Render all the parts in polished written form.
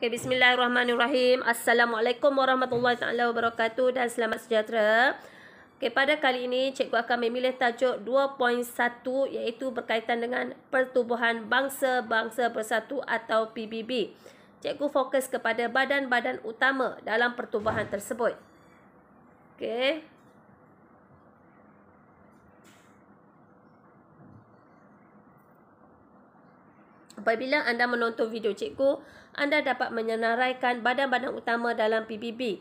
Okay, bismillahirrahmanirrahim. Assalamualaikum warahmatullahi taala wabarakatuh dan selamat sejahtera. Okay, pada kali ini cikgu akan memilih tajuk 2.1 iaitu berkaitan dengan Pertubuhan Bangsa-Bangsa Bersatu atau PBB. Cikgu fokus kepada badan-badan utama dalam pertubuhan tersebut. Okay. Apabila anda menonton video cikgu, anda dapat menyenaraikan badan-badan utama dalam PBB.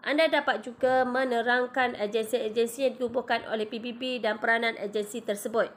Anda dapat juga menerangkan agensi-agensi yang ditubuhkan oleh PBB dan peranan agensi tersebut.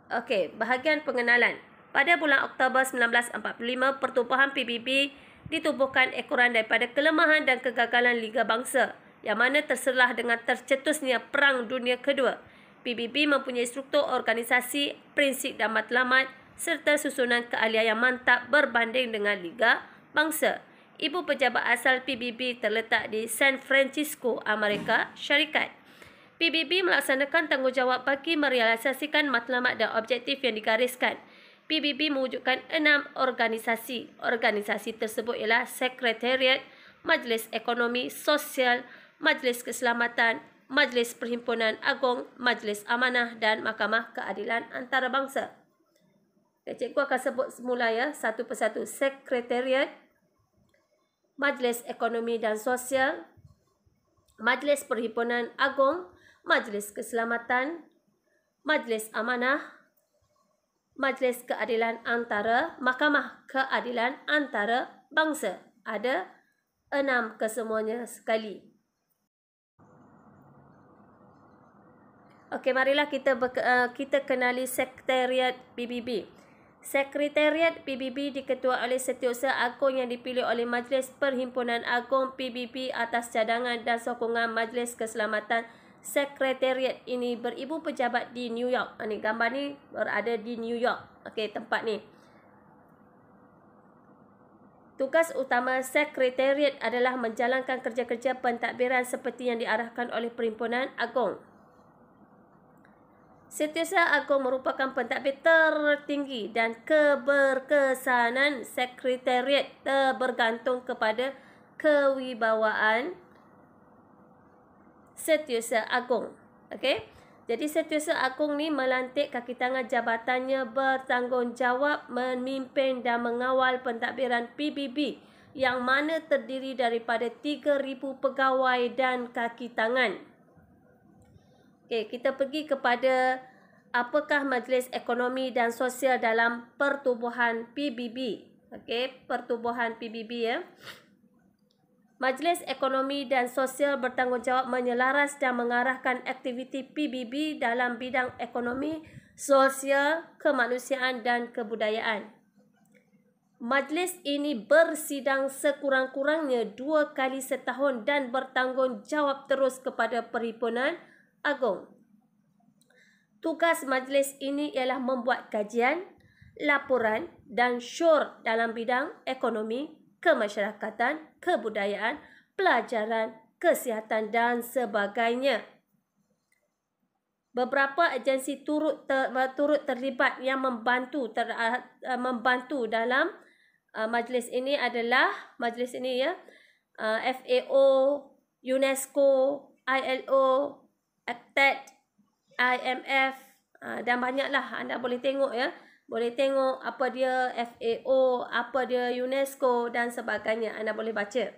Okey, bahagian pengenalan. Pada bulan Oktober 1945, Pertubuhan PBB ditubuhkan ekoran daripada kelemahan dan kegagalan Liga Bangsa yang mana terselah dengan tercetusnya Perang Dunia Kedua. PBB mempunyai struktur organisasi, prinsip dan matlamat serta susunan keahlian yang mantap berbanding dengan Liga Bangsa. Ibu pejabat asal PBB terletak di San Francisco, Amerika Syarikat. PBB melaksanakan tanggungjawab bagi merealisasikan matlamat dan objektif yang digariskan. PBB mewujudkan 6 organisasi. Organisasi tersebut ialah Sekretariat, Majlis Ekonomi Sosial, Majlis Keselamatan, Majlis Perhimpunan Agung, Majlis Amanah dan Mahkamah Keadilan Antarabangsa. Cikgu akan sebut semula ya, satu persatu. Sekretariat, Majlis Ekonomi dan Sosial, Majlis Perhimpunan Agung, Majlis Keselamatan, Majlis Amanah, Majlis Keadilan Mahkamah Keadilan Antarabangsa. Ada 6 kesemuanya sekali. Okey, marilah kita kenali Sekretariat PBB. Sekretariat PBB diketuai oleh Setiausaha Agung yang dipilih oleh Majlis Perhimpunan Agung PBB atas cadangan dan sokongan Majlis Keselamatan. Sekretariat ini beribu pejabat di New York. Ini gambar ni berada di New York. Okey, tempat ni. Tugas utama Sekretariat adalah menjalankan kerja-kerja pentadbiran seperti yang diarahkan oleh Perhimpunan Agung. Setiausaha Agung merupakan pentadbir tertinggi dan keberkesanan Sekretariat bergantung kepada kewibawaan Setiausaha Agung. Okey. Jadi Setiausaha Agung ni melantik kaki tangan jabatannya bertanggungjawab memimpin dan mengawal pentadbiran PBB yang mana terdiri daripada 3,000 pegawai dan kaki tangan. Okey, kita pergi kepada apakah Majlis Ekonomi dan Sosial dalam Pertubuhan PBB. Okey, Pertubuhan PBB ya. Majlis Ekonomi dan Sosial bertanggungjawab menyelaras dan mengarahkan aktiviti PBB dalam bidang ekonomi, sosial, kemanusiaan dan kebudayaan. Majlis ini bersidang sekurang-kurangnya 2 kali setahun dan bertanggungjawab terus kepada Perhimpunan Agung. Tugas majlis ini ialah membuat kajian, laporan dan syur dalam bidang ekonomi, kemasyarakatan, kebudayaan, pelajaran, kesihatan dan sebagainya. Beberapa agensi turut terlibat yang membantu dalam majlis ini adalah FAO, UNESCO, ILO, ACTAD, IMF dan banyaklah. Anda boleh tengok ya. Boleh tengok apa dia FAO, apa dia UNESCO dan sebagainya. Anda boleh baca.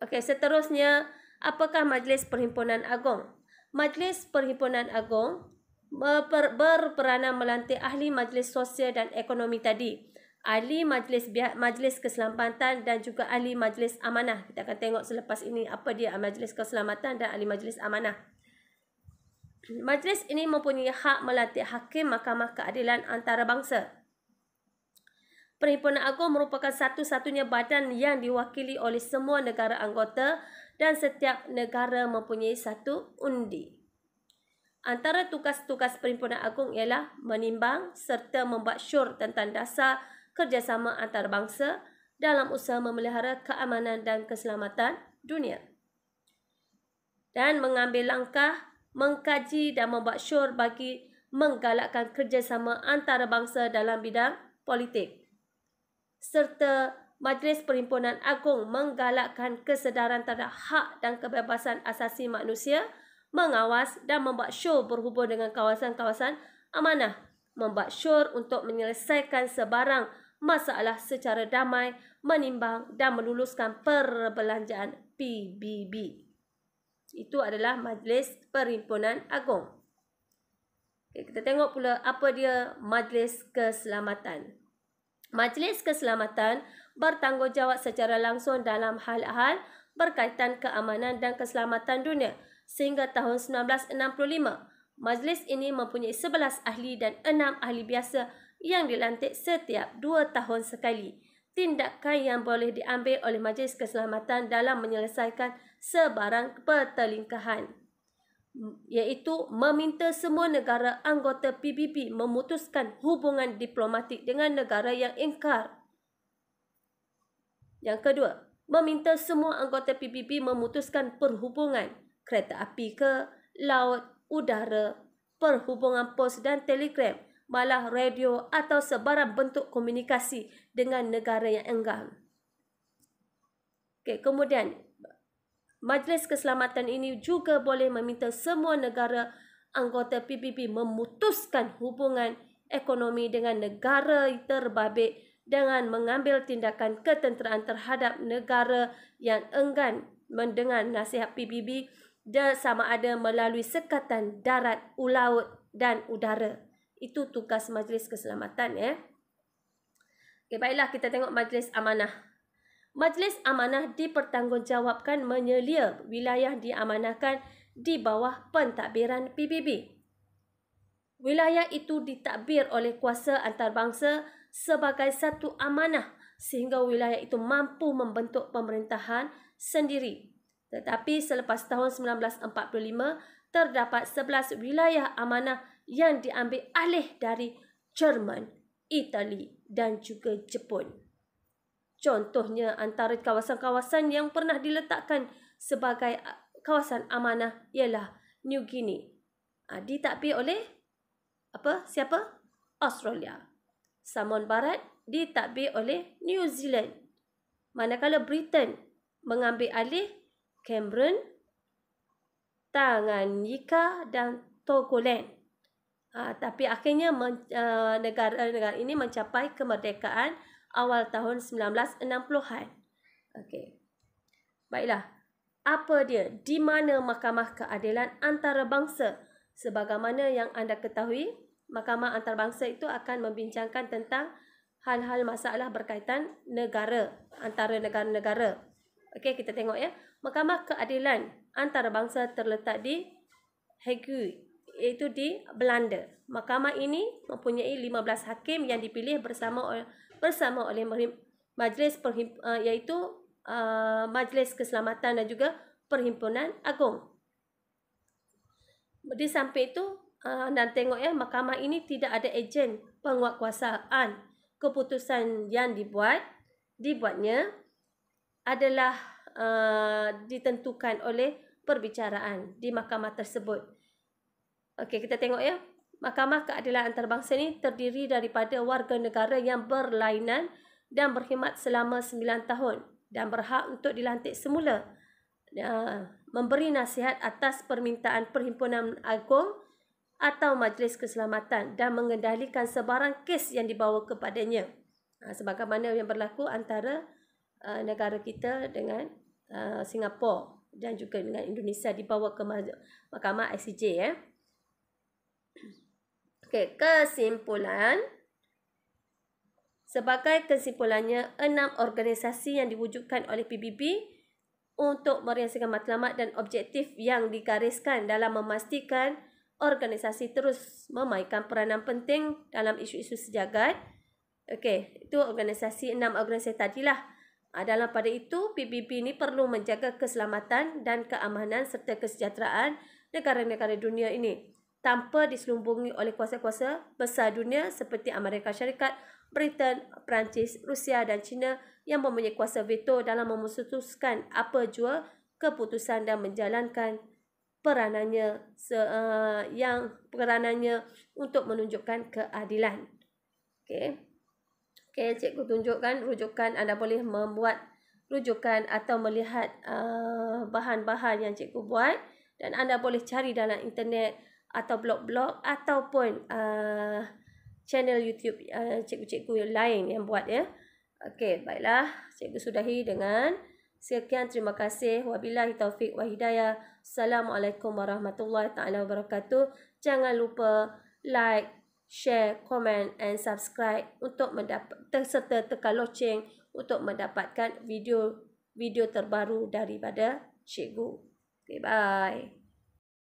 Okey, seterusnya, apakah Majlis Perhimpunan Agung? Majlis Perhimpunan Agung berperanan melantik ahli majlis sosial dan ekonomi tadi. Ahli majlis keselamatan dan juga ahli majlis amanah. Kita akan tengok selepas ini apa dia majlis keselamatan dan ahli majlis amanah. Majlis ini mempunyai hak melantik hakim Mahkamah Keadilan Antarabangsa. Perhimpunan Agung merupakan satu-satunya badan yang diwakili oleh semua negara anggota dan setiap negara mempunyai satu undi. Antara tugas-tugas Perhimpunan Agung ialah menimbang serta membuat syur tentang dasar kerjasama antarabangsa dalam usaha memelihara keamanan dan keselamatan dunia. Dan mengambil langkah, mengkaji dan membuat syur bagi menggalakkan kerjasama antarabangsa dalam bidang politik. Serta Majlis Perhimpunan Agung menggalakkan kesedaran terhadap hak dan kebebasan asasi manusia, mengawas dan membuat syur berhubung dengan kawasan-kawasan amanah, membuat syur untuk menyelesaikan sebarang masalah secara damai, menimbang dan meluluskan perbelanjaan PBB. Itu adalah Majlis Perhimpunan Agung. Okay, kita tengok pula apa dia Majlis Keselamatan. Majlis Keselamatan bertanggungjawab secara langsung dalam hal-hal berkaitan keamanan dan keselamatan dunia. Sehingga tahun 1965, majlis ini mempunyai 11 ahli dan 6 ahli biasa yang dilantik setiap 2 tahun sekali. Tindakan yang boleh diambil oleh Majlis Keselamatan dalam menyelesaikan sebarang pertelingkahan, iaitu meminta semua negara anggota PBB memutuskan hubungan diplomatik dengan negara yang ingkar. Yang kedua, meminta semua anggota PBB memutuskan perhubungan kereta api ke, laut, udara, perhubungan pos dan telegram, malah radio atau sebarang bentuk komunikasi dengan negara yang enggan. Okay, kemudian Majlis Keselamatan ini juga boleh meminta semua negara anggota PBB memutuskan hubungan ekonomi dengan negara terbabit dengan mengambil tindakan ketenteraan terhadap negara yang enggan mendengar nasihat PBB dan sama ada melalui sekatan darat, laut dan udara. Itu tugas Majlis Keselamatan ya. Okay, baiklah kita tengok Majlis Amanah. Majlis Amanah dipertanggungjawabkan menyelia wilayah diamanahkan di bawah pentadbiran PBB. Wilayah itu ditadbir oleh kuasa antarabangsa sebagai satu amanah sehingga wilayah itu mampu membentuk pemerintahan sendiri. Tetapi selepas tahun 1945, terdapat 11 wilayah amanah yang diambil alih dari Jerman, Itali dan juga Jepun. Contohnya antara kawasan-kawasan yang pernah diletakkan sebagai kawasan amanah ialah New Guinea. Ditadbir oleh siapa? Australia. Samoan Barat ditadbir oleh New Zealand. Manakala Britain mengambil alih Cameron, Tanganyika dan Togoland. Tapi akhirnya negara-negara ini mencapai kemerdekaan awal tahun 1960-an. Okey. Baiklah. Apa dia? Di mana Mahkamah Keadilan Antarabangsa? Sebagaimana yang anda ketahui, Mahkamah Antarabangsa itu akan membincangkan tentang hal-hal masalah berkaitan negara, antara negara-negara. Okey, kita tengok ya. Mahkamah Keadilan Antarabangsa terletak di Hague, iaitu di Belanda. Mahkamah ini mempunyai 15 hakim yang dipilih bersama oleh Majlis iaitu Majlis Keselamatan dan juga Perhimpunan Agung. Di samping itu, anda tengok ya, mahkamah ini tidak ada ejen penguatkuasaan. Keputusan yang dibuatnya adalah ditentukan oleh perbicaraan di mahkamah tersebut. Okey, kita tengok ya. Mahkamah Keadilan Antarabangsa ini terdiri daripada warga negara yang berlainan dan berkhidmat selama 9 tahun dan berhak untuk dilantik semula. Memberi nasihat atas permintaan Perhimpunan Agung atau Majlis Keselamatan dan mengendalikan sebarang kes yang dibawa kepadanya. Sebagaimana yang berlaku antara negara kita dengan Singapura dan juga dengan Indonesia dibawa ke Mahkamah ICJ ya. Okey, kesimpulan. Sebagai kesimpulannya, 6 organisasi yang diwujudkan oleh PBB untuk menyelesaikan matlamat dan objektif yang digariskan dalam memastikan organisasi terus memainkan peranan penting dalam isu-isu sejagat. Okey, itu organisasi 6 organisasi tadilah. Dalam pada itu, PBB ini perlu menjaga keselamatan dan keamanan serta kesejahteraan negara-negara dunia ini tanpa diselubungi oleh kuasa-kuasa besar dunia seperti Amerika Syarikat, Britain, Perancis, Rusia dan China yang mempunyai kuasa veto dalam memutuskan apa jua keputusan dan menjalankan peranannya untuk menunjukkan keadilan. Okey, cikgu tunjukkan rujukan. Anda boleh membuat rujukan atau melihat bahan-bahan yang cikgu buat, dan anda boleh cari dalam internet atau blog-blog ataupun channel YouTube cikgu-cikgu lain yang buat ya. Okey, baiklah, cikgu sudahi dengan sekian. Terima kasih. Wabillahi taufik wa hidayah. Assalamualaikum warahmatullahi taala wabarakatuh. Jangan lupa like, share, comment and subscribe untuk serta tekan loceng untuk mendapatkan video terbaru daripada cikgu. Okay, bye.